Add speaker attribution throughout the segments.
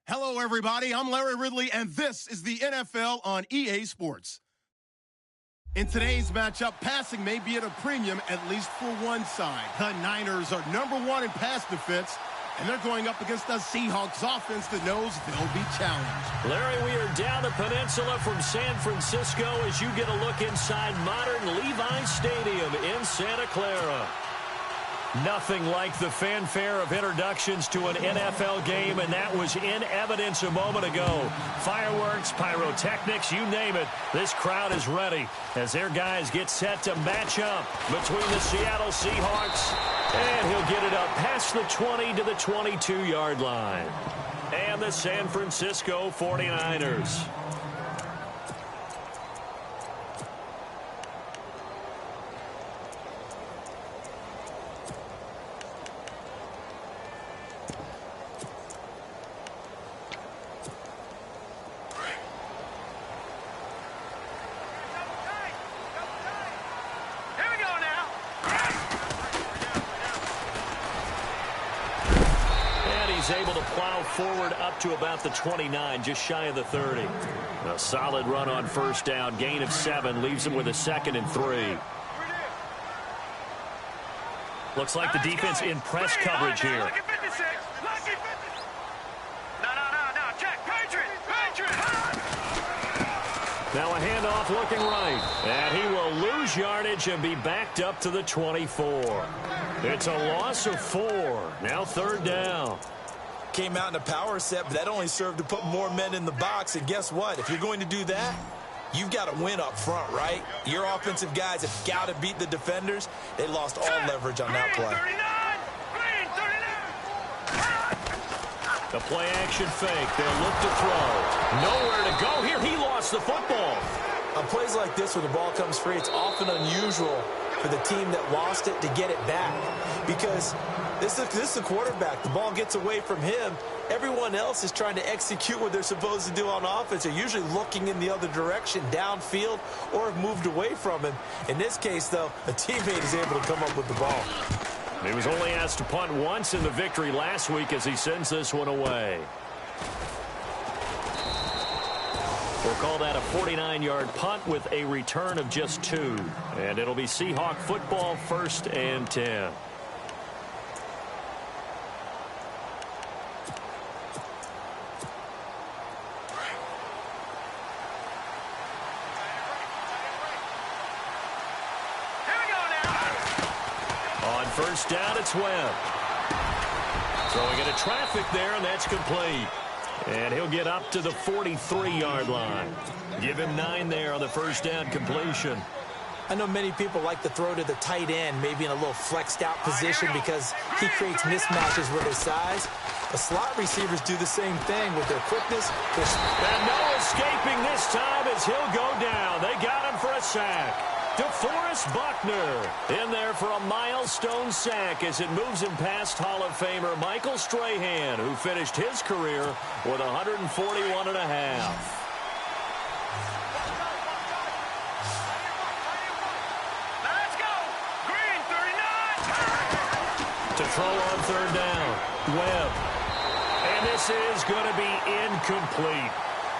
Speaker 1: Hello, everybody. I'm Larry Ridley, and this is the NFL on EA Sports. In today's matchup, passing may be at a premium, at least for one side. The Niners are #1 in pass defense, and they're going up against the Seahawks offense that knows they'll be challenged.
Speaker 2: Larry, we are down the peninsula from San Francisco as you get a look inside modern Levi Stadium in Santa Clara. Nothing like the fanfare of introductions to an NFL game, and that was in evidence a moment ago. Fireworks, pyrotechnics, you name it. This crowd is ready as their guys get set to match up between the Seattle Seahawks, and he'll get it up past the 20 to the 22-yard line. And the San Francisco 49ers. Able to plow forward up to about the 29, just shy of the 30. A solid run on first down, gain of 7, leaves him with a 2nd and 3. Looks like the defense in press coverage here. Now a handoff looking right, and he will lose yardage and be backed up to the 24. It's a loss of 4. Now 3rd down.
Speaker 3: Came out in a power set, but that only served to put more men in the box. And guess what? If you're going to do that, you've got to win up front, right? Your offensive guys have got to beat the defenders. They lost all leverage on that play.
Speaker 2: The play action fake. They'll look to throw. Nowhere to go here. He lost the football.
Speaker 3: On plays like this where the ball comes free, it's often unusual for the team that lost it to get it back, because this is the quarterback. The ball gets away from him. Everyone else is trying to execute what they're supposed to do on offense. They're usually looking in the other direction, downfield, or have moved away from him. In this case, though, a teammate is able to come up with the ball.
Speaker 2: He was only asked to punt once in the victory last week as he sends this one away. We'll call that a 49-yard punt with a return of just 2. And it'll be Seahawk football, 1st and 10. On first down, it's Webb. Throwing into traffic there, and that's complete. And he'll get up to the 43-yard line. Give him 9 there on the first down completion.
Speaker 3: I know many people like to throw to the tight end, maybe in a little flexed out position because he creates mismatches with his size. The slot receivers do the same thing with their quickness.
Speaker 2: And no escaping this time as he'll go down. They got him for a sack. DeForest Buckner in there for a milestone sack as it moves him past Hall of Famer Michael Strahan, who finished his career with 141 and a half.
Speaker 4: Let's go! Green 39!
Speaker 2: To throw on 3rd down, Webb. And this is going to be incomplete.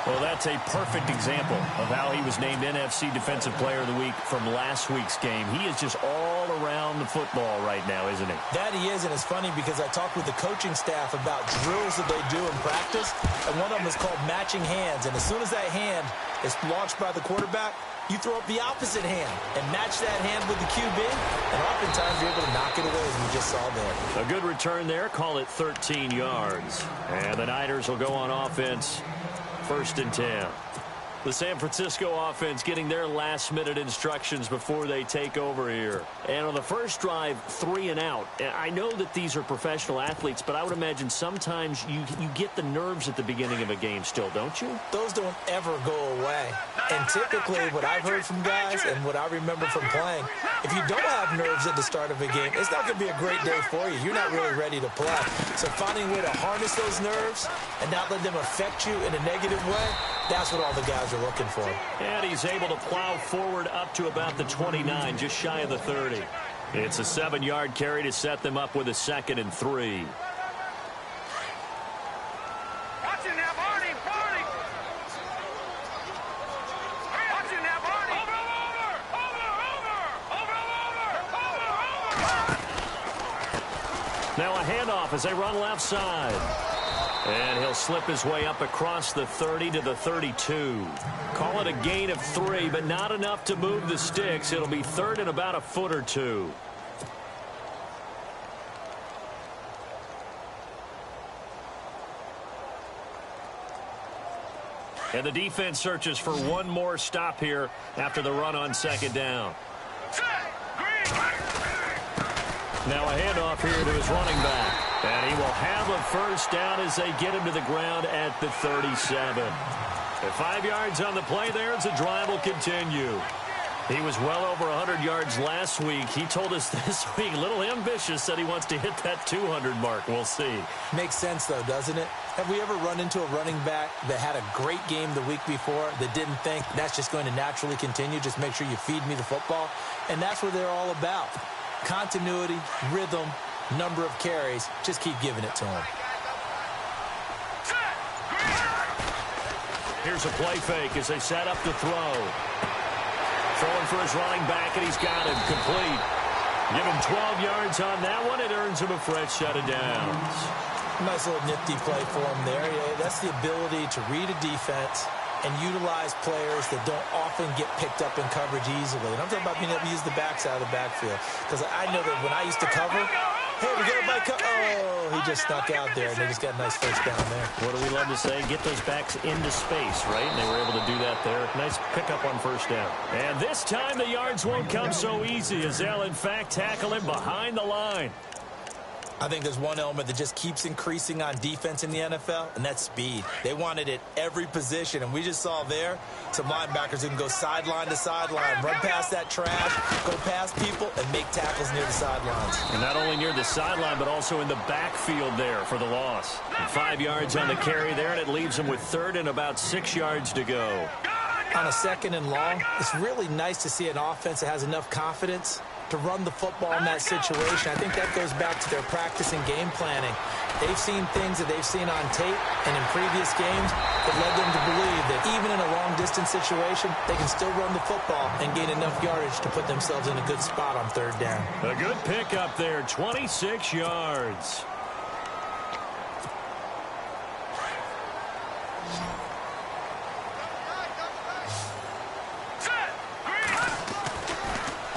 Speaker 2: Well, that's a perfect example of how he was named NFC Defensive Player of the Week from last week's game. He is just all around the football right now, isn't he?
Speaker 3: That he is, and it's funny because I talked with the coaching staff about drills that they do in practice, and one of them is called matching hands. And as soon as that hand is launched by the quarterback, you throw up the opposite hand and match that hand with the QB, and oftentimes you're able to knock it away, as we just saw there.
Speaker 2: A good return there. Call it 13 yards. And the Niners will go on offense. 1st and 10. The San Francisco offense getting their last-minute instructions before they take over here. And on the first drive, 3 and out. And I know that these are professional athletes, but I would imagine sometimes you get the nerves at the beginning of a game still, don't you?
Speaker 3: Those don't ever go away. And typically what I've heard from guys and what I remember from playing, if you don't have nerves at the start of a game, it's not going to be a great day for you. You're not really ready to play. So finding a way to harness those nerves and not let them affect you in a negative way, that's what all the guys are looking for.
Speaker 2: And he's able to plow forward up to about the 29, just shy of the 30. It's a 7-yard carry to set them up with a 2nd and 3.
Speaker 4: Watch it now.
Speaker 2: Now a handoff as they run left side. And he'll slip his way up across the 30 to the 32. Call it a gain of 3, but not enough to move the sticks. It'll be third and about a foot or two. And the defense searches for one more stop here after the run on second down. Now a handoff here to his running back. And he will have a first down as they get him to the ground at the 37. At 5 yards on the play there as the drive will continue. He was well over 100 yards last week. He told us this week, a little ambitious, that he wants to hit that 200 mark. We'll see.
Speaker 3: Makes sense, though, doesn't it? Have we ever run into a running back that had a great game the week before that didn't think that's just going to naturally continue? Just make sure you feed me the football. And that's what they're all about. Continuity, rhythm, number of carries. Just keep giving it to him.
Speaker 2: Here's a play fake as they set up to throw. Throwing for his running back, and he's got him complete. Give him 12 yards on that one. It earns him a fresh set of downs.
Speaker 3: Nice little nifty play for him there. Yeah, that's the ability to read a defense and utilize players that don't often get picked up in coverage easily. And I'm talking about being able to use the backside of the backfield. Because I know that when I used to cover, hey, we got a bike. Oh, he just snuck out there, and they just got a nice first down there.
Speaker 2: What do we love to say? Get those backs into space, right? And they were able to do that there. Nice pickup on first down. And this time the yards won't come so easy as they'll, in fact, tackle him behind the line.
Speaker 3: I think there's one element that just keeps increasing on defense in the NFL, and that's speed. They want it at every position, and we just saw there some linebackers who can go sideline to sideline, run past that trash, go past people, and make tackles near the sidelines.
Speaker 2: And not only near the sideline, but also in the backfield there for the loss. And 5 yards on the carry there, and it leaves them with third and about 6 yards to go.
Speaker 3: On a second and long, it's really nice to see an offense that has enough confidence to run the football in that situation. I think that goes back to their practice and game planning. They've seen things that they've seen on tape and in previous games that led them to believe that even in a long-distance situation, they can still run the football and gain enough yardage to put themselves in a good spot on third down.
Speaker 2: A good pickup there, 26 yards.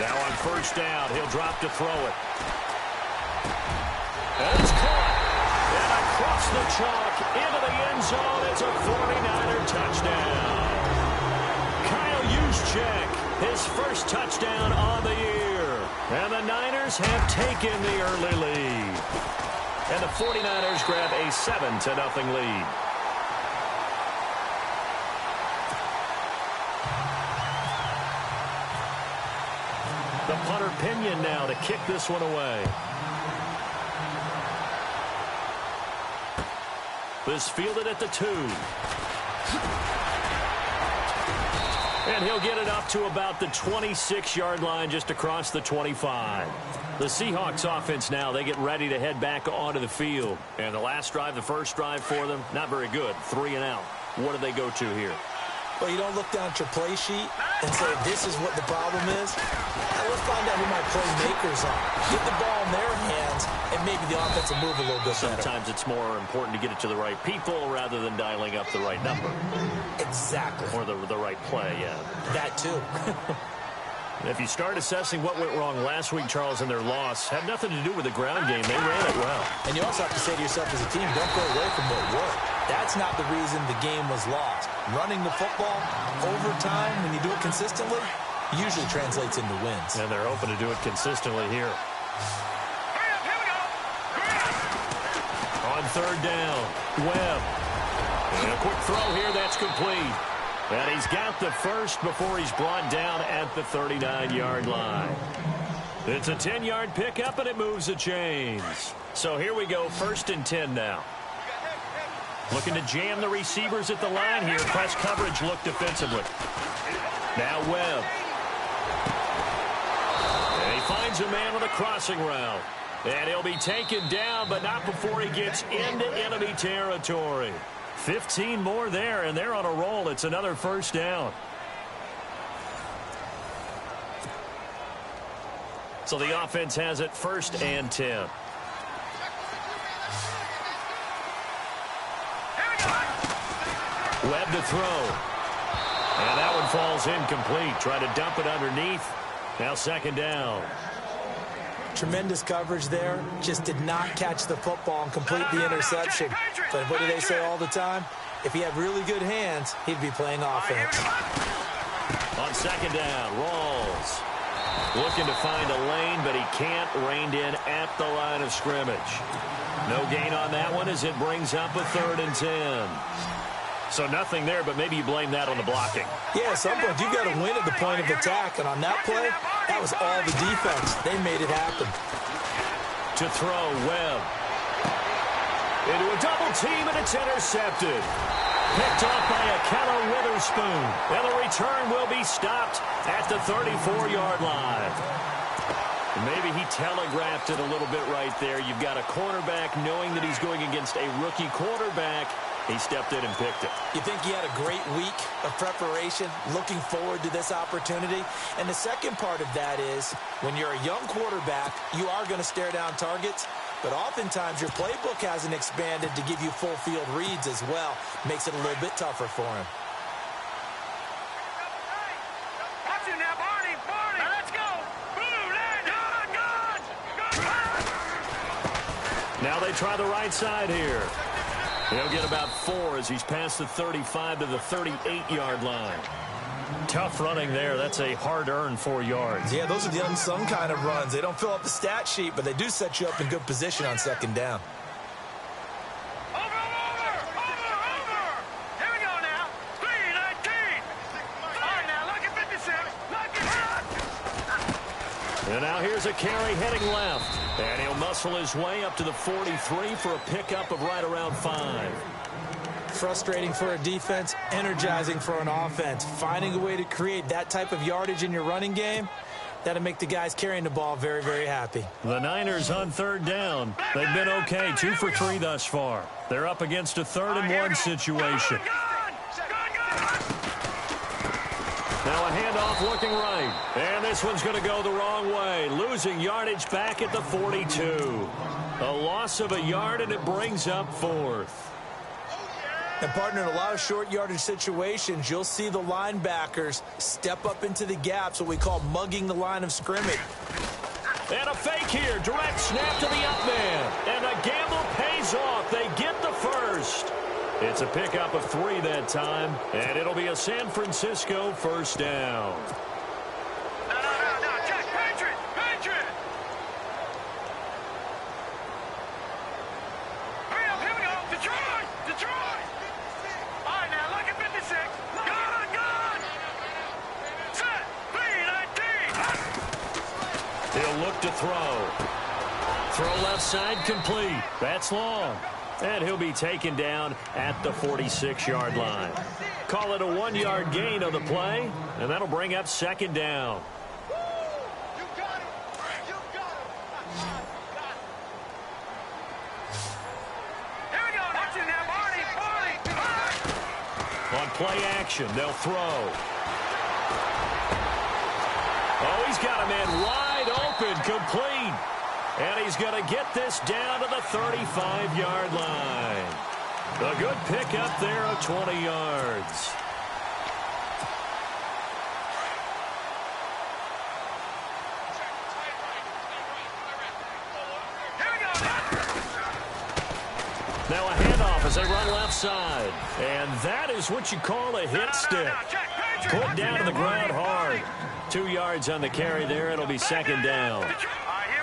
Speaker 2: Now on first down, he'll drop to throw it. And it's caught. And across the chalk into the end zone. It's a 49er touchdown. Kyle Juszczyk, his first touchdown on the year. And the Niners have taken the early lead. And the 49ers grab a 7-0 lead. The punter Pinion now to kick this one away. This fielded at the 2. And he'll get it up to about the 26-yard line just across the 25. The Seahawks offense now, they get ready to head back onto the field. And the last drive, the first drive for them, not very good. 3 and out. What do they go to here?
Speaker 3: Well, you don't look down at your play sheet and say, this is what the problem is. Now, let's find out who my playmakers are. Get the ball in their hands, and maybe the offense will move a little bit better.
Speaker 2: Sometimes it's more important to get it to the right people rather than dialing up the right number.
Speaker 3: Exactly.
Speaker 2: Or the right play, yeah.
Speaker 3: That, too.
Speaker 2: If you start assessing what went wrong last week, Charles, in their loss, had nothing to do with the ground game. They ran it well.
Speaker 3: And you also have to say to yourself as a team, don't go away from what worked. That's not the reason the game was lost. Running the football over time, when you do it consistently, usually translates into wins.
Speaker 2: And they're hoping to do it consistently here. On third down, Webb. And a quick throw here, that's complete. And he's got the first before he's brought down at the 39-yard line. It's a 10-yard pickup, and it moves the chains. So here we go, 1st and 10 now. Looking to jam the receivers at the line here. Press coverage look defensively. Now Webb. And he finds a man on the crossing route. And he'll be taken down, but not before he gets into enemy territory. 15 more there, and they're on a roll. It's another first down. So the offense has it 1st and 10. Webb to throw. And that one falls incomplete. Try to dump it underneath. Now second down.
Speaker 3: Tremendous coverage there. Just did not catch the football and complete the interception. But what do they say all the time? If he had really good hands, he'd be playing offense.
Speaker 2: On second down, Rawls looking to find a lane, but he can't. Reined in at the line of scrimmage. No gain on that one as it brings up a 3rd and 10. So nothing there, but maybe you blame that on the blocking.
Speaker 3: Yeah, at some point you've got to win at the point of attack, and on that play, that was all the defense. They made it happen.
Speaker 2: To throw, Webb. Into a double team, and it's intercepted. Picked off by Akello Witherspoon. And the return will be stopped at the 34-yard line. Maybe he telegraphed it a little bit right there. You've got a cornerback knowing that he's going against a rookie quarterback. He stepped in and picked it.
Speaker 3: You think he had a great week of preparation, looking forward to this opportunity? And the second part of that is, when you're a young quarterback, you are going to stare down targets, but oftentimes your playbook hasn't expanded to give you full field reads as well. Makes it a little bit tougher for him.
Speaker 4: Watch it now, Barney. Now let's go. Blue line. Good.
Speaker 2: Now they try the right side here. He'll get about 4 as he's past the 35 to the 38-yard line. Tough running there. That's a hard-earned 4 yards.
Speaker 3: Yeah, those are the unsung kind of runs. They don't fill up the stat sheet, but they do set you up in good position on second down.
Speaker 4: Over. Here we go now. 3-19. All right, now, look at 56.
Speaker 2: And now here's a carry heading left. And he'll muscle his way up to the 43 for a pickup of right around 5.
Speaker 3: Frustrating for a defense, energizing for an offense. Finding a way to create that type of yardage in your running game, that'll make the guys carrying the ball very, very happy.
Speaker 2: The Niners on 3rd down. They've been okay, 2 for 3 thus far. They're up against a 3rd and 1 situation. Now a handoff looking right. And this one's going to go the wrong way. Losing yardage back at the 42. A loss of a yard, and it brings up 4th.
Speaker 3: And, partner, in a lot of short yardage situations, you'll see the linebackers step up into the gaps, what we call mugging the line of scrimmage.
Speaker 2: And a fake here. Direct snap to the up man. And the gamble pays off. They get the first. It's a pickup of 3 that time, and it'll be a San Francisco 1st down.
Speaker 4: No, check, Patriot. Hurry up, here we go. Detroit. All right, now, look at 56. Good. Set. 3-19.
Speaker 2: He'll look to throw. Throw left side complete. That's long. And he'll be taken down at the 46-yard line. Call it a 1-yard gain on the play, and that'll bring up 2nd down.
Speaker 4: You got it. Here we go. Watch it now, Barney.
Speaker 2: On play action, they'll throw. Oh, he's got a man wide open, complete. And he's going to get this down to the 35-yard line. A good pickup there of 20 yards. Now a handoff as they run left side. And that is what you call a hit stick. Put down to the ground hard. 2 yards on the carry there. It'll be 2nd down.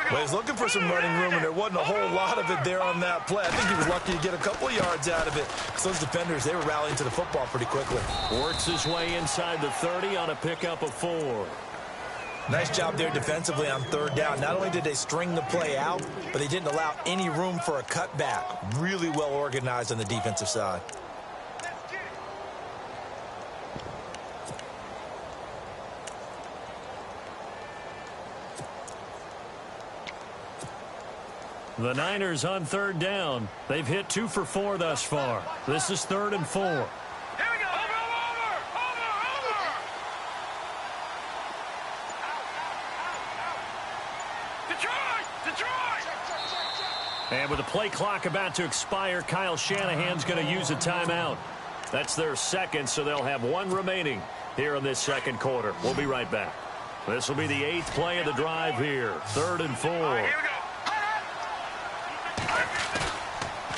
Speaker 3: Well, he's looking for some running room, and there wasn't a whole lot of it there on that play. I think he was lucky to get a couple of yards out of it, because those defenders, they were rallying to the football pretty quickly.
Speaker 2: Works his way inside the 30 on a pickup of 4.
Speaker 3: Nice job there defensively on 3rd down. Not only did they string the play out, but they didn't allow any room for a cutback. Really well organized on the defensive side.
Speaker 2: The Niners on 3rd down. They've hit 2 for 4 thus far. This is 3rd and 4.
Speaker 4: Here we go. Over. Detroit.
Speaker 2: And with the play clock about to expire, Kyle Shanahan's going to use a timeout. That's their second, so they'll have one remaining here in this second quarter. We'll be right back. This will be the 8th play of the drive here. 3rd and 4.
Speaker 4: Here we go.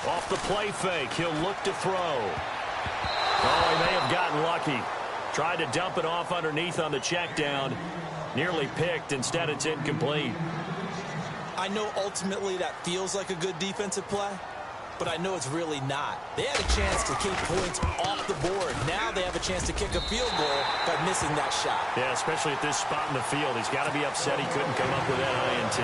Speaker 2: Off the play fake, he'll look to throw. Oh, he may have gotten lucky. Tried to dump it off underneath on the check down. Nearly picked. Instead, it's incomplete.
Speaker 3: I know ultimately that feels like a good defensive play, but I know it's really not. They had a chance to keep points off the board. Now they have a chance to kick a field goal by missing that shot.
Speaker 2: Yeah, especially at this spot in the field. He's got to be upset he couldn't come up with that INT.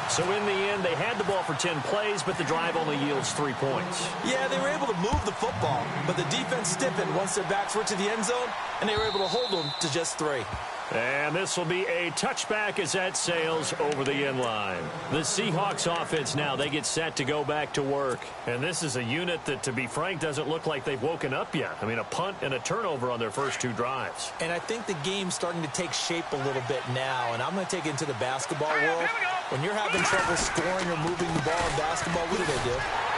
Speaker 2: So in the end, they had the ball for 10 plays, but the drive only yields 3 points.
Speaker 3: Yeah, they were able to move the football, but the defense stiffened once their backs were to the end zone, and they were able to hold them to just 3.
Speaker 2: And this will be a touchback as that sails over the end line. The Seahawks offense now, they get set to go back to work. And this is a unit that, to be frank, doesn't look like they've woken up yet. I mean, a punt and a turnover on their first 2 drives.
Speaker 3: And I think the game's starting to take shape a little bit now, and I'm going to take it into the basketball world. When you're having trouble scoring or moving the ball in basketball, what do?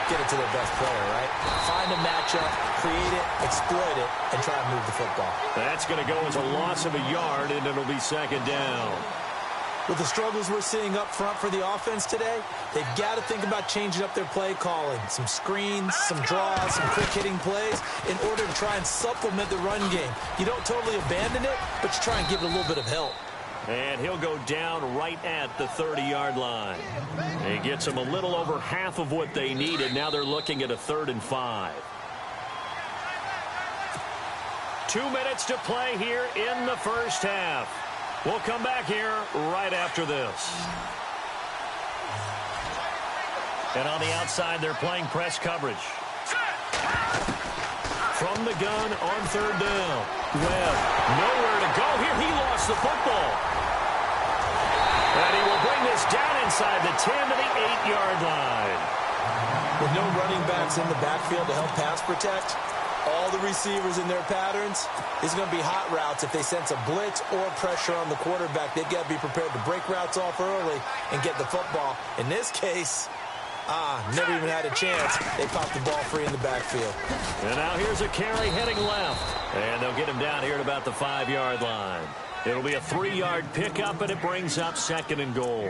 Speaker 3: Get it to their best player, right? Find a matchup, create it, exploit it, and try and move the football.
Speaker 2: That's going to go as a loss of a yard, and it'll be 2nd down.
Speaker 3: With the struggles we're seeing up front for the offense today, they've got to think about changing up their play calling. Some screens, some draws, some quick-hitting plays in order to try and supplement the run game. You don't totally abandon it, but you try and give it a little bit of help.
Speaker 2: And he'll go down right at the 30-yard line. He gets them a little over half of what they needed. Now they're looking at a 3rd and 5. 2 minutes to play here in the first half. We'll come back here right after this. And on the outside, they're playing press coverage. From the gun on 3rd down. Webb, nowhere to go here. He lost the football. And he will bring this down inside the 10 to the 8-yard line.
Speaker 3: With no running backs in the backfield to help pass protect, all the receivers in their patterns, it's going to be hot routes. If they sense a blitz or pressure on the quarterback, they've got to be prepared to break routes off early and get the football. In this case, never even had a chance. They popped the ball free in the backfield.
Speaker 2: And now here's a carry heading left. And they'll get him down here at about the 5-yard line. It'll be a 3-yard pickup, and it brings up 2nd and goal.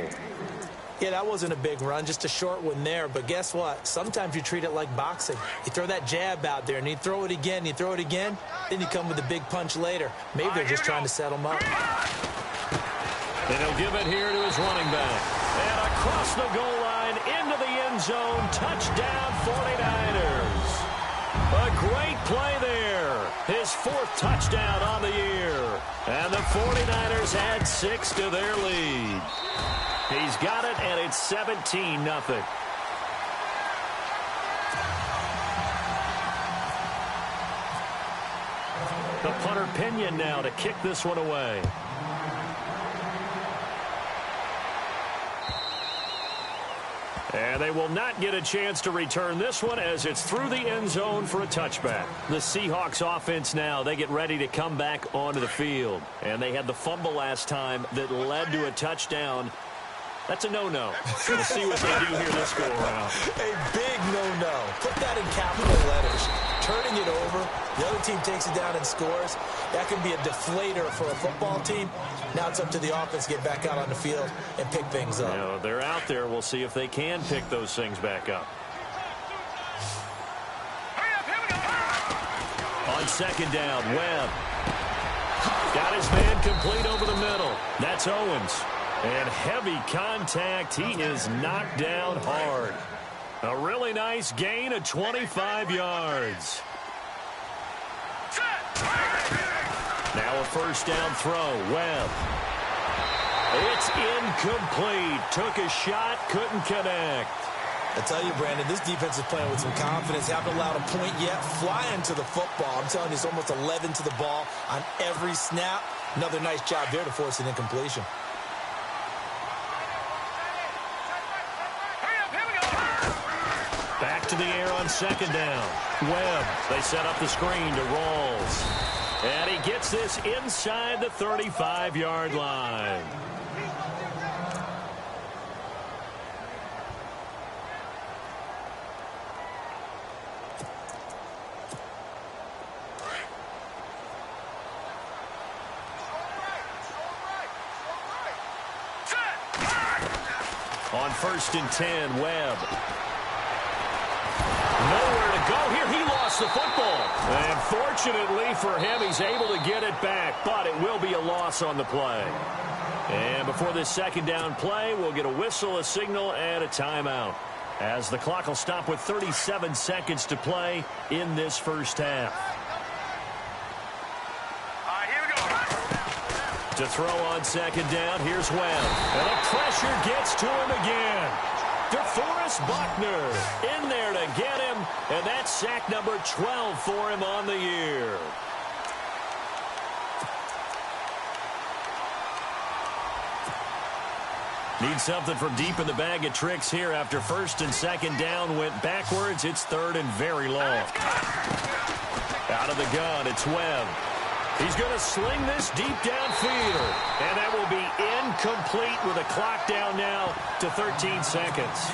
Speaker 3: Yeah, that wasn't a big run, just a short one there. But guess what? Sometimes you treat it like boxing. You throw that jab out there, and you throw it again, you throw it again, then you come with a big punch later. Maybe they're just trying to set him up.
Speaker 2: And he'll give it here to his running back. And across the goal line, into the end zone, touchdown 49ers. A great play there. His 4th touchdown on the year. And the 49ers add 6 to their lead. He's got it, and it's 17-0. The punter Pinion now to kick this one away. And they will not get a chance to return this one as it's through the end zone for a touchback. The Seahawks offense now, they get ready to come back onto the field. And they had the fumble last time that led to a touchdown. That's a no-no. We'll see what they do here this go-around.
Speaker 3: A big no-no. Put that in capital letters. Turning it over, the other team takes it down and scores. That can be a deflator for a football team. Now it's up to the offense to get back out on the field and pick things up.
Speaker 2: You know, they're out there. We'll see if they can pick those things back up. On 2nd down, Webb. Got his man complete over the middle. That's Owens. And heavy contact. He is knocked down hard. A really nice gain of 25 yards. Now a 1st down throw. Webb. It's incomplete. Took a shot, couldn't connect.
Speaker 3: I tell you, Brandon, this defense is playing with some confidence. Haven't allowed a point yet. Flying to the football. I'm telling you, it's almost 11 to the ball on every snap. Another nice job there to force an incompletion.
Speaker 2: Back to the air on 2nd down. Webb, they set up the screen to Rawls. And he gets this inside the 35-yard line. On 1st and 10, Webb. Nowhere to go here. He lost the football. And fortunately for him, he's able to get it back, but it will be a loss on the play. And before this second down play, we'll get a whistle, a signal, and a timeout, as the clock will stop with 37 seconds to play in this first half.
Speaker 4: All right, here we go.
Speaker 2: To throw on second down, here's Webb. And the pressure gets to him again. DeForest Buckner in there to get him, and that's sack number 12 for him on the year. Need something from deep in the bag of tricks here after 1st and 2nd down went backwards. It's 3rd and very long. Out of the gun, it's Webb. He's going to sling this deep downfield, and that will be incomplete with a clock down now to 13 seconds.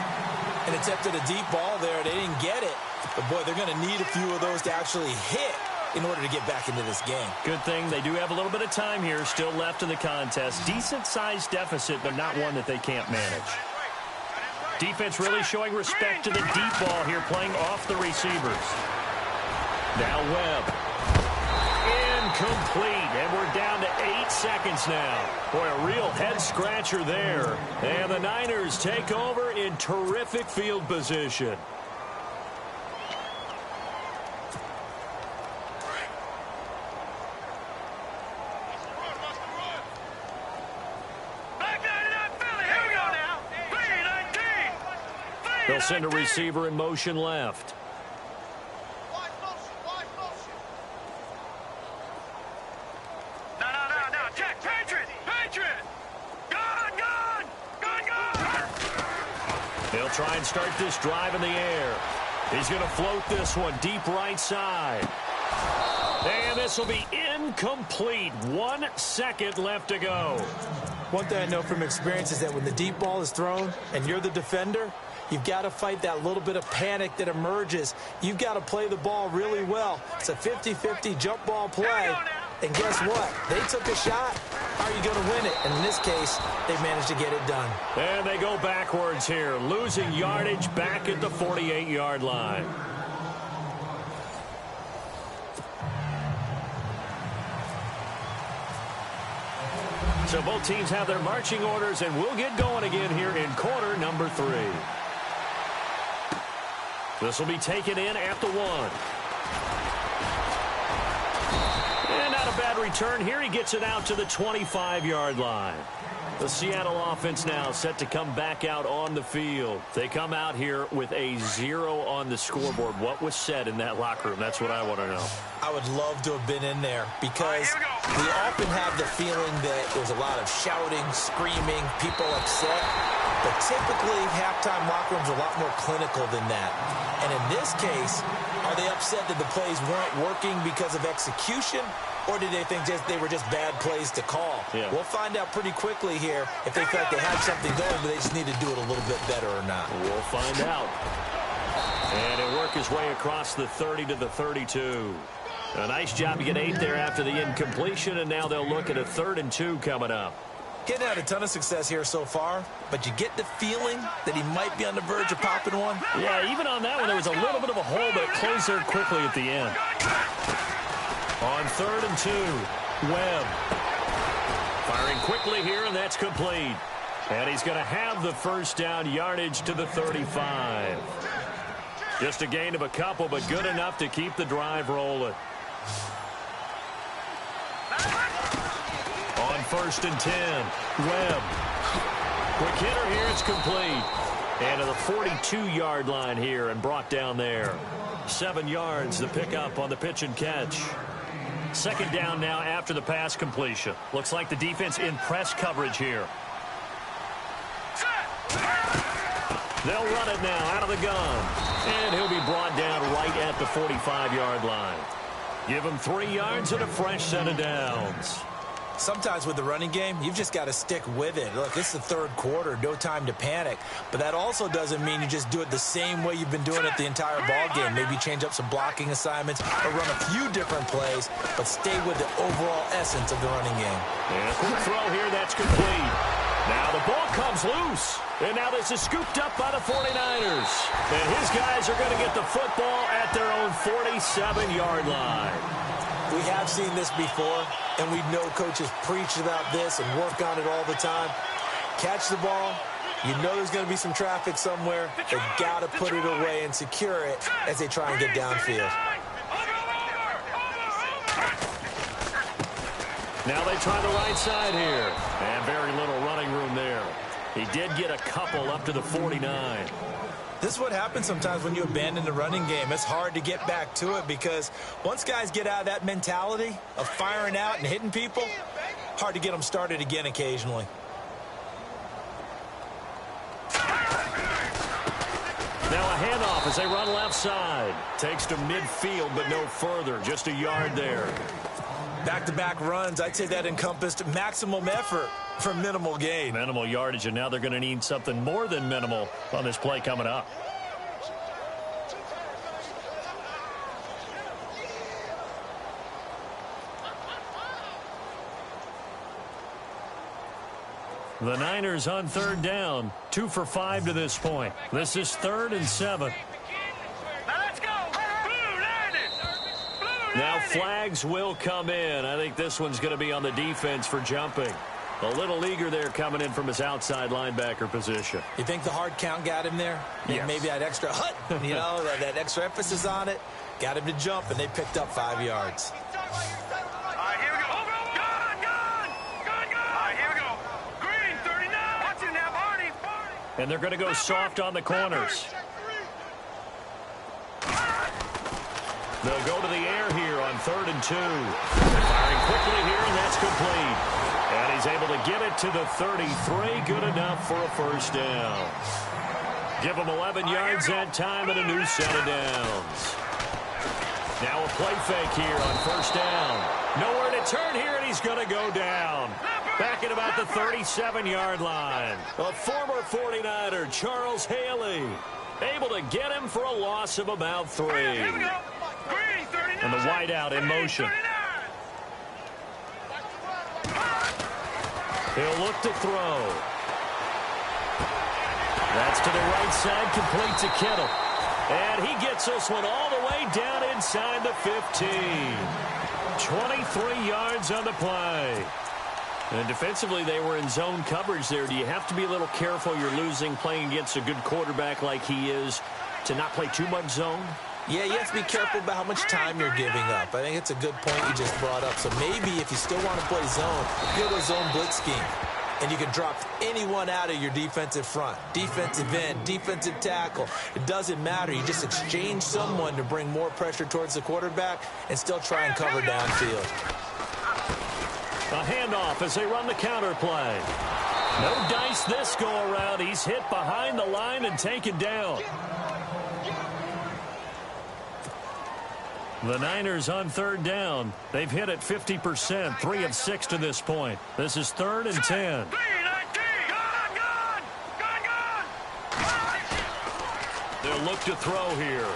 Speaker 3: And attempted a deep ball there. They didn't get it. But, boy, they're going to need a few of those to actually hit in order to get back into this game.
Speaker 2: Good thing they do have a little bit of time here still left in the contest. Decent-sized deficit, but not one that they can't manage. Defense really showing respect to the deep ball here, playing off the receivers. Now Webb. Incomplete, and we're down to 8 seconds now. Boy, a real head-scratcher there. And the Niners take over in terrific field position. They'll send a receiver in motion left.
Speaker 4: No, Jack, Patriot! Gone!
Speaker 2: They'll try and start this drive in the air. He's going to float this one deep right side. And this will be incomplete. 1 second left to go.
Speaker 3: One thing I know from experience is that when the deep ball is thrown and you're the defender, you've got to fight that little bit of panic that emerges. You've got to play the ball really well. It's a 50-50 jump ball play. And guess what? They took a shot. How are you going to win it? And in this case, they managed to get it done.
Speaker 2: And they go backwards here, losing yardage back at the 48-yard line. So both teams have their marching orders, and we'll get going again here in quarter number 3. This will be taken in at the 1. And not a bad return here. He gets it out to the 25-yard line. The Seattle offense now set to come back out on the field. They come out here with a 0 on the scoreboard. What was said in that locker room? That's what I want to know.
Speaker 3: I would love to have been in there because we often have the feeling that there's a lot of shouting, screaming, people upset. But typically, halftime locker rooms are a lot more clinical than that. And in this case, are they upset that the plays weren't working because of execution? Or did they think they were just bad plays to call?
Speaker 2: Yeah.
Speaker 3: We'll find out pretty quickly here if they felt they had something going, but they just need to do it a little bit better or not.
Speaker 2: We'll find out. And he'll work his way across the 30 to the 32. A nice job to get 8 there after the incompletion, and now they'll look at a 3rd and 2 coming up.
Speaker 3: Getting had a ton of success here so far, but you get the feeling that he might be on the verge of popping one.
Speaker 2: Yeah, even on that one, there was a little bit of a hole, but it closed there quickly at the end. On 3rd and 2, Webb. Firing quickly here, and that's complete. And he's going to have the first down, yardage to the 35. Just a gain of a couple, but good enough to keep the drive rolling. On 1st and 10, Webb. Quick hitter here, it's complete. And to the 42-yard line here and brought down there. 7 yards, the pickup on the pitch and catch. Second down now after the pass completion. Looks like the defense in press coverage here. They'll run it now out of the gun. And he'll be brought down right at the 45-yard line. Give him 3 yards and a fresh set of downs.
Speaker 3: Sometimes with the running game, you've just got to stick with it. Look, it's the 3rd quarter, no time to panic. But that also doesn't mean you just do it the same way you've been doing it the entire ball game. Maybe change up some blocking assignments or run a few different plays, but stay with the overall essence of the running game.
Speaker 2: And a quick throw here, that's complete. Now the ball comes loose. And now this is scooped up by the 49ers. And his guys are going to get the football at their own 47-yard line.
Speaker 3: We have seen this before, and we know coaches preach about this and work on it all the time. Catch the ball. You know there's going to be some traffic somewhere. They've got to put it away and secure it as they try and get downfield.
Speaker 2: Now they try the right side here. And very little running room there. He did get a couple up to the 49.
Speaker 3: This is what happens sometimes when you abandon the running game. It's hard to get back to it because once guys get out of that mentality of firing out and hitting people, hard to get them started again occasionally.
Speaker 2: Now a handoff as they run left side. Takes to midfield, but no further. Just a yard there.
Speaker 3: Back-to-back runs, I'd say that encompassed maximum effort for minimal gain.
Speaker 2: Minimal yardage, and now they're going to need something more than minimal on this play coming up. The Niners on third down, 2 for 5 to this point. This is 3rd and 7. Now flags will come in. I think this one's going to be on the defense for jumping. A little eager there coming in from his outside linebacker position.
Speaker 3: You think the hard count got him there?
Speaker 2: Yes.
Speaker 3: Maybe that extra hut, you know, that extra emphasis on it. Got him to jump, and they picked up 5 yards.
Speaker 4: All right, here we go. Gun! All right, here we go. Green, 39. Watch it now, Barney.
Speaker 2: And they're going to go soft on the corners. They'll go to the air here on 3rd and 2. Firing quickly here, and that's complete. And he's able to get it to the 33. Good enough for a first down. Give him 11 yards that time and a new set of downs. Now a play fake here on first down. Nowhere to turn here, and he's going to go down. Back at about the 37-yard line. A former 49er, Charles Haley, able to get him for a loss of about 3. And the wideout in motion. He'll look to throw. That's to the right side, complete to Kittle. And he gets this one all the way down inside the 15. 23 yards on the play. And defensively, they were in zone coverage there. Do you have to be a little careful? You're losing, playing against a good quarterback like he is, to not play too much zone?
Speaker 3: Yeah, you have to be careful about how much time you're giving up. I think it's a good point you just brought up. So maybe if you still want to play zone, you go zone blitz scheme. And you can drop anyone out of your defensive front. Defensive end, defensive tackle. It doesn't matter. You just exchange someone to bring more pressure towards the quarterback and still try and cover downfield.
Speaker 2: A handoff as they run the counter play. No dice this go-around. He's hit behind the line and taken down. The Niners on third down. They've hit at 50%, 3 of 6 to this point. This is 3rd and 10. They'll look to throw here.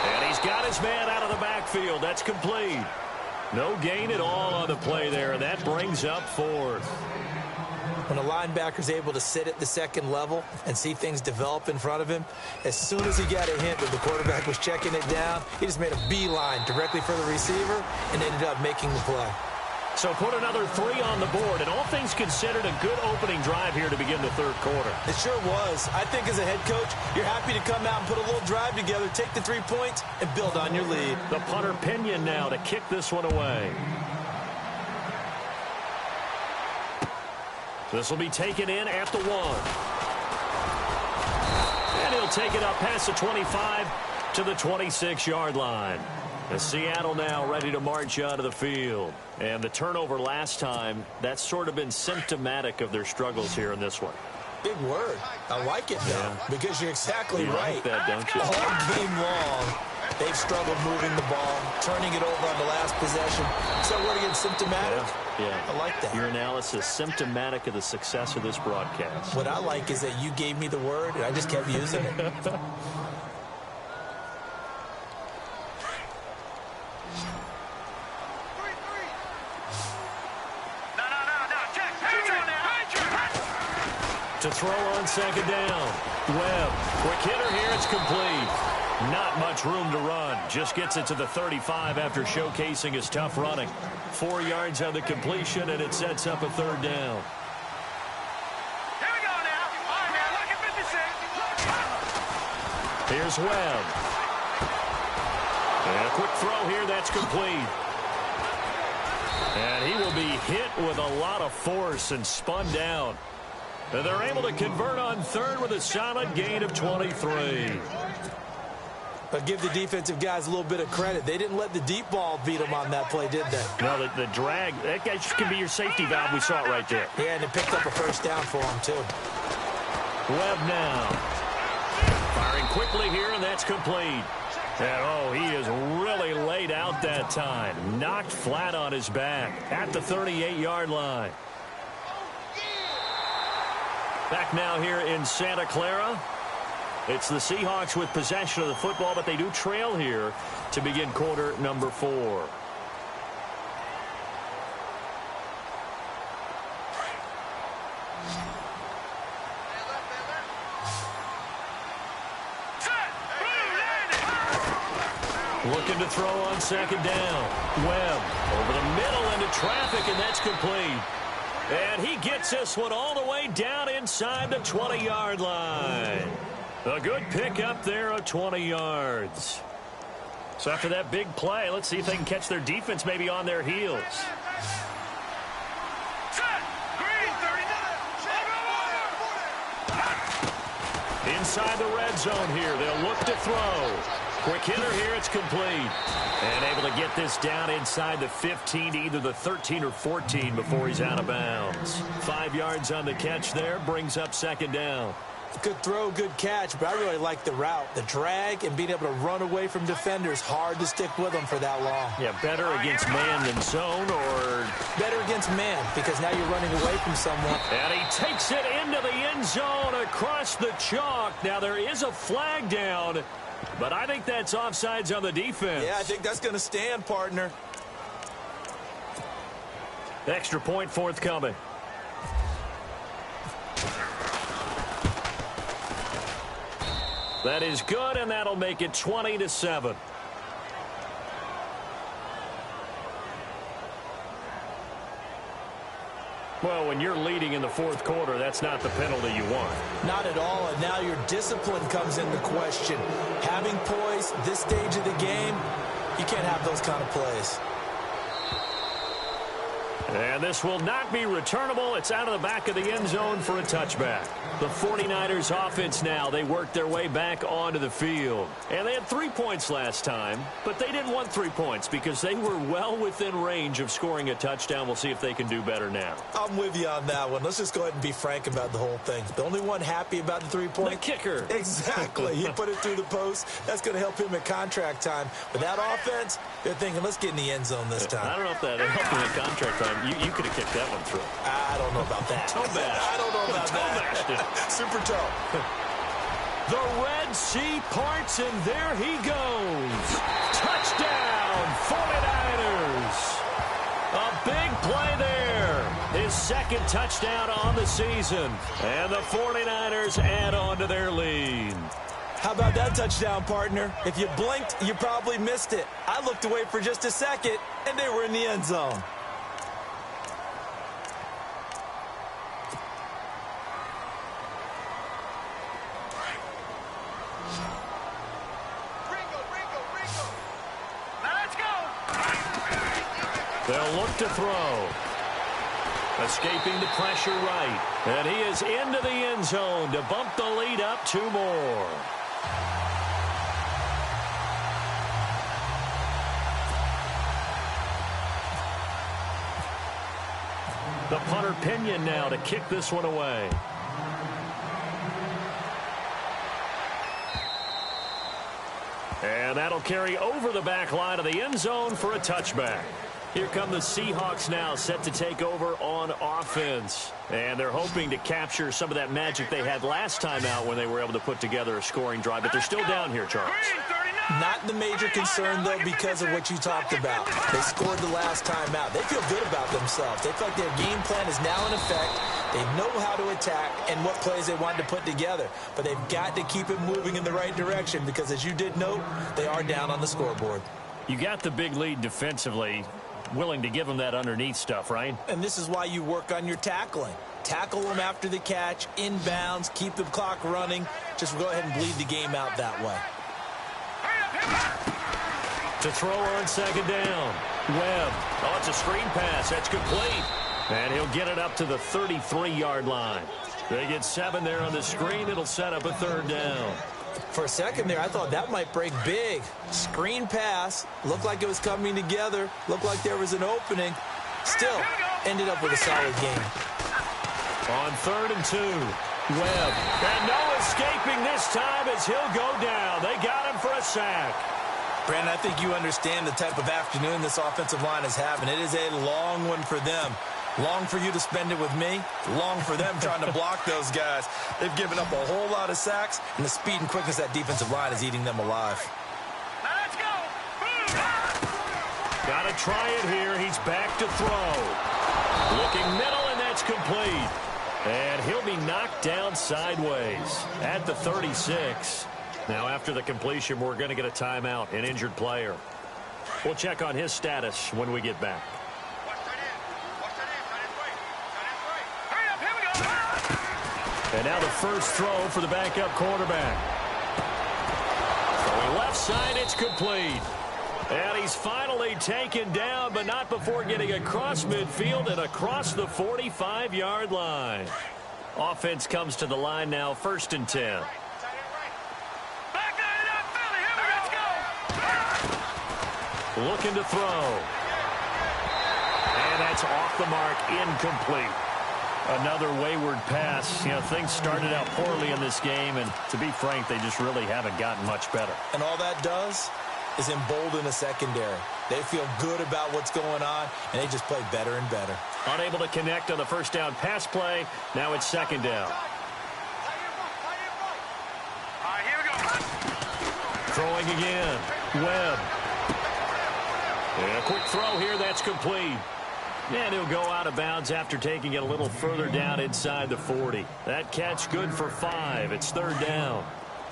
Speaker 2: And he's got his man out of the backfield. That's complete. No gain at all on the play there, and that brings up 4th.
Speaker 3: When a linebacker's able to sit at the second level and see things develop in front of him, as soon as he got a hint that the quarterback was checking it down, he just made a beeline directly for the receiver and ended up making the play.
Speaker 2: So put another 3 on the board, and all things considered, a good opening drive here to begin the third quarter.
Speaker 3: It sure was. I think as a head coach, you're happy to come out and put a little drive together, take the 3 points, and build on your lead.
Speaker 2: The punter Pinion now to kick this one away. This will be taken in at the 1. And he'll take it up past the 25 to the 26-yard line. And Seattle now ready to march out of the field. And the turnover last time, that's sort of been symptomatic of their struggles here in this one.
Speaker 3: Big word. I like it, though, because you're exactly right.
Speaker 2: Like that, don't you?
Speaker 3: All game long, they've struggled moving the ball, turning it over on the last possession. So word again, symptomatic?
Speaker 2: Yeah.
Speaker 3: I like that.
Speaker 2: Your analysis, symptomatic of the success of this broadcast.
Speaker 3: What I like is that you gave me the word, and I just kept using it.
Speaker 2: To throw on second down. Webb, quick hitter here, it's complete. Not much room to run. Just gets it to the 35 after showcasing his tough running. 4 yards on the completion, and it sets up a third down.
Speaker 4: Here we go now. All right, now, look at 56.
Speaker 2: Here's Webb. And a quick throw here, that's complete. And he will be hit with a lot of force and spun down. And they're able to convert on third with a solid gain of 23.
Speaker 3: But give the defensive guys a little bit of credit. They didn't let the deep ball beat them on that play, did they?
Speaker 2: No, the drag, that guy can be your safety valve. We saw it right there.
Speaker 3: Yeah, and it picked up a first down for him, too.
Speaker 2: Webb now. Firing quickly here, and that's complete. And, oh, he is really laid out that time. Knocked flat on his back at the 38-yard line. Back now here in Santa Clara. It's the Seahawks with possession of the football, but they do trail here to begin quarter number 4. Looking to throw on second down. Webb over the middle into traffic, and that's complete. And he gets this one all the way down inside the 20-yard line. A good pick up there of 20 yards. So after that big play, let's see if they can catch their defense maybe on their heels. Inside the red zone here. They'll look to throw. Quick hitter here. It's complete. And able to get this down inside the 15, either the 13 or 14 before he's out of bounds. 5 yards on the catch there. Brings up second down.
Speaker 3: Good throw, good catch, but I really like the route. The drag and being able to run away from defenders. Hard to stick with them for that long.
Speaker 2: Yeah, better against man than zone, or
Speaker 3: better against man, because now you're running away from someone.
Speaker 2: And he takes it into the end zone across the chalk. Now there is a flag down, but I think that's offsides on the defense.
Speaker 3: Yeah, I think that's going to stand, partner.
Speaker 2: Extra point forthcoming. That is good, and that'll make it 20-7. Well, when you're leading in the fourth quarter, that's not the penalty you want.
Speaker 3: Not at all, and now your discipline comes into question. Having poise this stage of the game, you can't have those kind of plays.
Speaker 2: And this will not be returnable. It's out of the back of the end zone for a touchback. The 49ers offense now, they worked their way back onto the field. And they had 3 points last time, but they didn't want 3 points because they were well within range of scoring a touchdown. We'll see if they can do better now.
Speaker 3: I'm with you on that one. Let's just go ahead and be frank about the whole thing. The only one happy about the 3-point?
Speaker 2: The kicker.
Speaker 3: Exactly. He put it through the post. That's going to help him at contract time. With that offense, they're thinking, let's get in the end zone this time.
Speaker 2: I don't know if that helped him at contract time. You could have kicked that one through.
Speaker 3: I don't know about that.
Speaker 2: Toe bash.
Speaker 3: I don't know about
Speaker 2: toe
Speaker 3: that.
Speaker 2: Bashed it.
Speaker 3: Super toe.
Speaker 2: The Red Sea parts, and there he goes. Touchdown, 49ers. A big play there. His second touchdown on the season. And the 49ers add on to their lead.
Speaker 3: How about that touchdown, partner? If you blinked, you probably missed it. I looked away for just a second, and they were in the end zone.
Speaker 2: They'll look to throw. Escaping the pressure right. And he is into the end zone to bump the lead up 2 more. The punter Pinion now to kick this one away. And that'll carry over the back line of the end zone for a touchback. Here come the Seahawks now, set to take over on offense. And they're hoping to capture some of that magic they had last time out when they were able to put together a scoring drive. But they're still down here, Charles.
Speaker 4: Green 39.
Speaker 3: Not the major concern, though, because of what you talked about. They scored the last time out. They feel good about themselves. They feel like their game plan is now in effect. They know how to attack and what plays they want to put together. But they've got to keep it moving in the right direction because, as you did note, they are down on the scoreboard.
Speaker 2: You got the big lead defensively. Willing to give them that underneath stuff, right?
Speaker 3: And this is why you work on your tackling. Tackle them after the catch, inbounds, keep the clock running. Just go ahead and bleed the game out that way.
Speaker 2: To throw on second down. Webb. Oh, it's a screen pass. That's complete. And he'll get it up to the 33-yard line. They get 7 there on the screen. It'll set up a third down.
Speaker 3: For a second there, I thought that might break big. Screen pass. Looked like it was coming together. Looked like there was an opening. Still, ended up with a solid game.
Speaker 2: On 3rd and 2. Webb. And no escaping this time as he'll go down. They got him for a sack.
Speaker 3: Brandon, I think you understand the type of afternoon this offensive line is having. It is a long one for them. Long for you to spend it with me. Long for them trying to block those guys. They've given up a whole lot of sacks, and the speed and quickness of that defensive line is eating them alive.
Speaker 4: Let's go.
Speaker 2: Got to try it here. He's back to throw. Looking middle, and that's complete. And he'll be knocked down sideways at the 36. Now, after the completion, we're going to get a timeout, an injured player. We'll check on his status when we get back. And now the first throw for the backup quarterback. Throwing left side, it's complete. And he's finally taken down, but not before getting across midfield and across the 45-yard line. Offense comes to the line now, 1st and 10. Looking to throw. And that's off the mark, incomplete. Another wayward pass. You know, things started out poorly in this game, and to be frank, they just really haven't gotten much better.
Speaker 3: And all that does is embolden a secondary. They feel good about what's going on, and they just play better and better.
Speaker 2: Unable to connect on the first down pass play. Now it's 2nd down.
Speaker 4: Here we go.
Speaker 2: Throwing again. Webb. And a quick throw here. That's complete. And he'll go out of bounds after taking it a little further down inside the 40. That catch good for 5. It's 3rd down.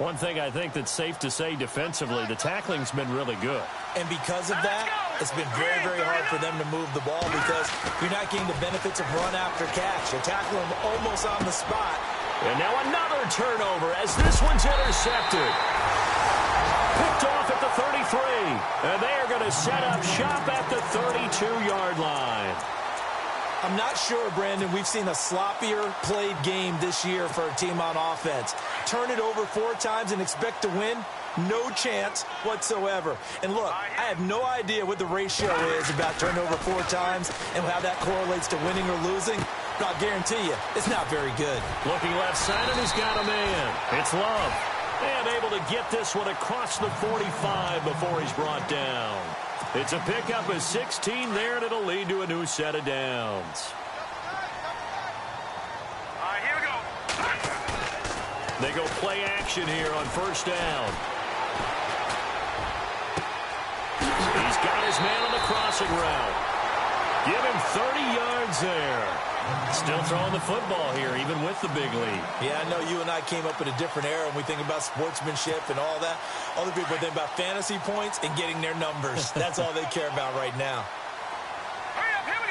Speaker 2: One thing I think that's safe to say defensively, the tackling's been really good.
Speaker 3: And because of that, it's been very, very hard for them to move the ball because you're not getting the benefits of run after catch. You're tackling them almost on the spot.
Speaker 2: And now another turnover as this one's intercepted. Picked off at the 33. And they are going to set up shop at the 32-yard line.
Speaker 3: I'm not sure, Brandon, we've seen a sloppier played game this year for a team on offense. Turn it over 4 times and expect to win? No chance whatsoever. And look, I have no idea what the ratio is about turnover 4 times and how that correlates to winning or losing. But I'll guarantee you, it's not very good.
Speaker 2: Looking left side, and he's got a man. It's Love. And able to get this one across the 45 before he's brought down. It's a pickup of 16 there, and it'll lead to a new set of downs.
Speaker 4: Here we go.
Speaker 2: They go play action here on 1st down. He's got his man on the crossing route. Give him 30 yards there. Still throwing the football here, even with the big lead.
Speaker 3: Yeah, I know you and I came up in a different era when we think about sportsmanship and all that. Other people think about fantasy points and getting their numbers. That's all they care about right now.
Speaker 4: Hurry up, here we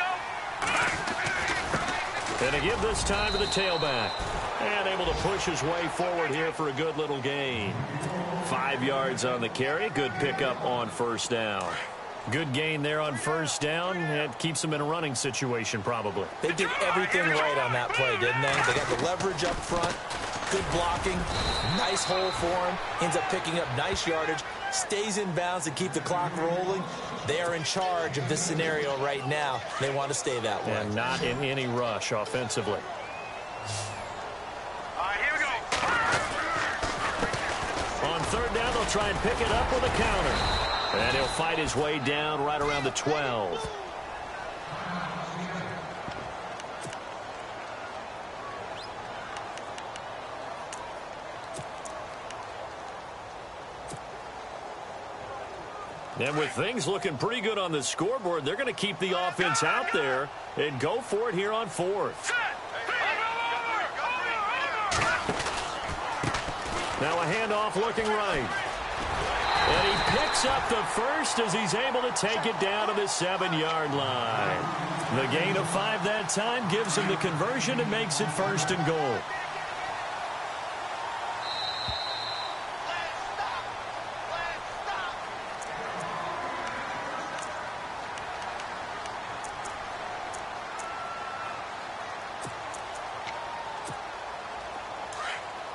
Speaker 4: go.
Speaker 2: And to give this time to the tailback. And able to push his way forward here for a good little gain. 5 yards on the carry. Good pickup on 1st down. Good gain there on 1st down. It keeps them in a running situation, probably.
Speaker 3: They did everything right on that play, didn't they? They got the leverage up front, good blocking, nice hole for him, ends up picking up nice yardage, stays in bounds to keep the clock rolling. They are in charge of this scenario right now. They want to stay that way.
Speaker 2: And not in any rush offensively.
Speaker 4: Here we go.
Speaker 2: On 3rd down, they'll try and pick it up with a counter. And he'll fight his way down right around the 12. And with things looking pretty good on the scoreboard, they're going to keep the offense out there and go for it here on fourth. Now a handoff looking right. And he picks up the first as he's able to take it down to the 7-yard line. The gain of 5 that time gives him the conversion and makes it 1st and goal.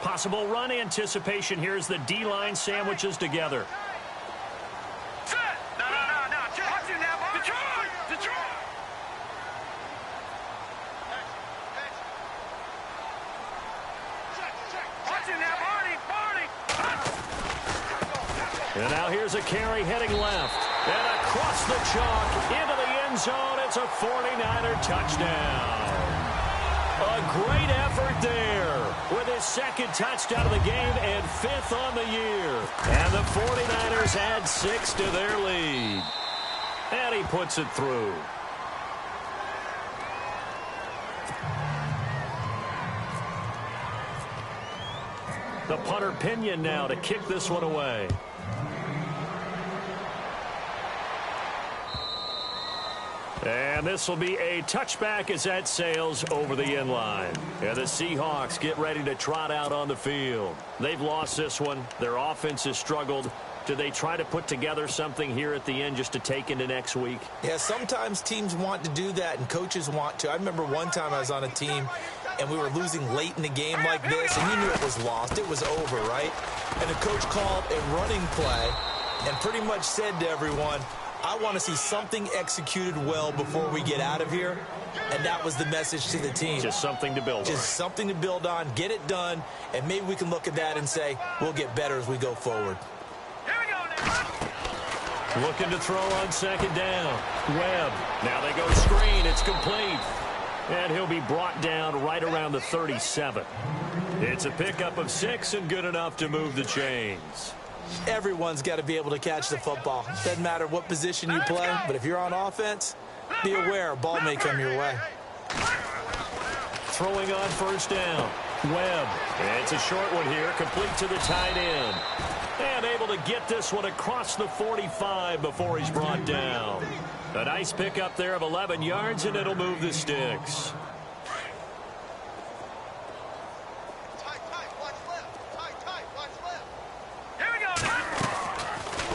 Speaker 2: Possible run anticipation here as the D-line sandwiches together. And now here's a carry heading left. And across the chalk into the end zone. It's a 49er touchdown. A great effort there with his 2nd touchdown of the game and 5th on the year. And the 49ers add 6 to their lead. And he puts it through. The punter Pinion now to kick this one away. And this will be a touchback as that sails over the end line. And the Seahawks get ready to trot out on the field. They've lost this one. Their offense has struggled. Do they try to put together something here at the end just to take into next week?
Speaker 3: Yeah, sometimes teams want to do that and coaches want to. I remember one time I was on a team and we were losing late in the game like this, and you knew it was lost. It was over, right? And the coach called a running play and pretty much said to everyone, I want to see something executed well before we get out of here. And that was the message to the team.
Speaker 2: Just something to build on.
Speaker 3: Just something to build on, get it done, and maybe we can look at that and say, we'll get better as we go forward.
Speaker 4: Here we go now.
Speaker 2: Looking to throw on 2nd down. Webb. Now they go screen. It's complete. And he'll be brought down right around the 37. It's a pickup of 6 and good enough to move the chains.
Speaker 3: Everyone's got to be able to catch the football. Doesn't matter what position you play, but if you're on offense, be aware a ball may come your way.
Speaker 2: Throwing on 1st down. Webb. It's a short one here, complete to the tight end. And able to get this one across the 45 before he's brought down. A nice pickup there of 11 yards, and it'll move the sticks.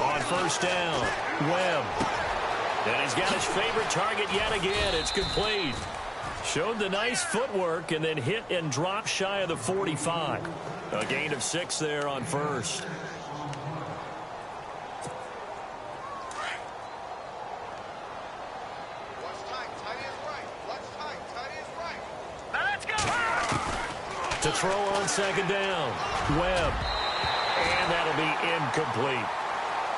Speaker 2: On 1st down, Webb. And he's got his favorite target yet again. It's complete. Showed the nice footwork and then hit and dropped shy of the 45. A gain of 6 there on 1st. To throw on 2nd down, Webb. And that'll be incomplete.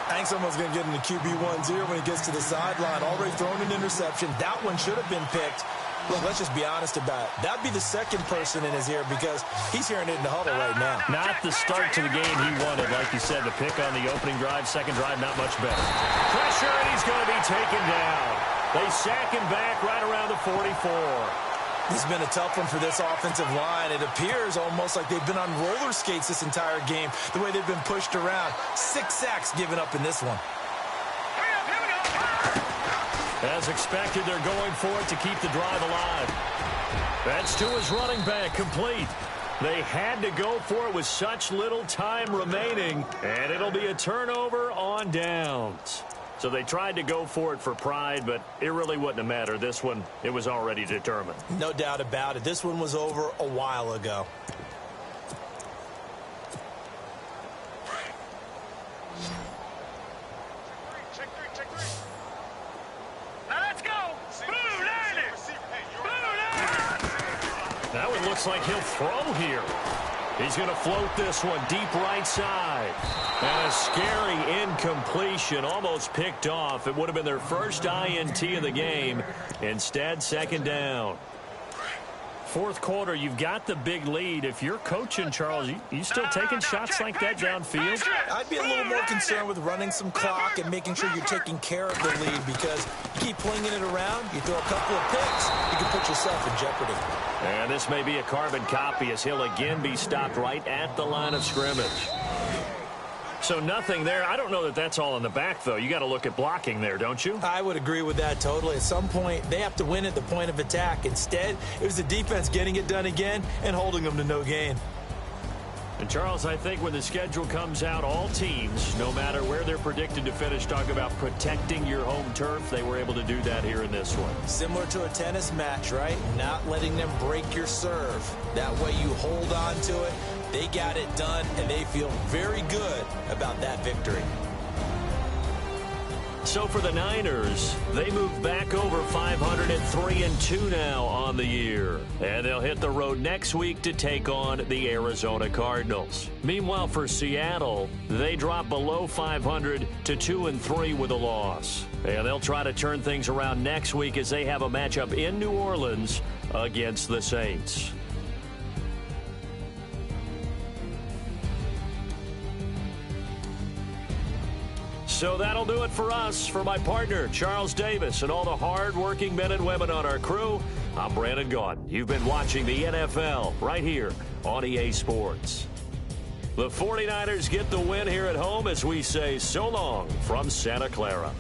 Speaker 3: I think someone's going to get into QB1-0 when he gets to the sideline. Already thrown an interception. That one should have been picked. Look, let's just be honest about it. That'd be the 2nd person in his ear because he's hearing it in the huddle right now.
Speaker 2: Not the start to the game he wanted. Like you said, the pick on the opening drive, 2nd drive, not much better. Pressure, and he's going to be taken down. They sack him back right around the 44.
Speaker 3: This has been a tough one for this offensive line. It appears almost like they've been on roller skates this entire game, the way they've been pushed around. 6 sacks given up in this one.
Speaker 2: As expected, they're going for it to keep the drive alive. That's to his running back, complete. They had to go for it with such little time remaining, and it'll be a turnover on downs. So they tried to go for it for pride, but it really wouldn't have mattered. This one, it was already determined.
Speaker 3: No doubt about it. This one was over a while ago.
Speaker 4: Now let's go. Blue Niners. Blue Niners.
Speaker 2: Now it looks like he'll throw here. He's going to float this one deep right side. And a scary incompletion, almost picked off. It would have been their first INT of the game. Instead, 2nd down. fourth quarter, you've got the big lead. If you're coaching, Charles, you still taking shots like that downfield?
Speaker 3: I'd be a little more concerned with running some clock and making sure you're taking care of the lead, because you keep flinging it around, you throw a couple of picks, you can put yourself in jeopardy.
Speaker 2: And this may be a carbon copy as he'll again be stopped right at the line of scrimmage. So nothing there. I don't know that that's all in the back, though. You got to look at blocking there, don't you?
Speaker 3: I would agree with that totally. At some point, they have to win at the point of attack. Instead, it was the defense getting it done again and holding them to no gain.
Speaker 2: And, Charles, I think when the schedule comes out, all teams, no matter where they're predicted to finish, talk about protecting your home turf. They were able to do that here in this one.
Speaker 3: Similar to a tennis match, right? Not letting them break your serve. That way you hold on to it. They got it done, and they feel very good about that victory.
Speaker 2: So for the Niners, they move back over 503-2 now on the year. And they'll hit the road next week to take on the Arizona Cardinals. Meanwhile, for Seattle, they drop below 500 to 2-3 with a loss. And they'll try to turn things around next week as they have a matchup in New Orleans against the Saints. So that'll do it for us. For my partner, Charles Davis, and all the hard-working men and women on our crew, I'm Brandon Gaudin. You've been watching the NFL right here on EA Sports. The 49ers get the win here at home as we say so long from Santa Clara.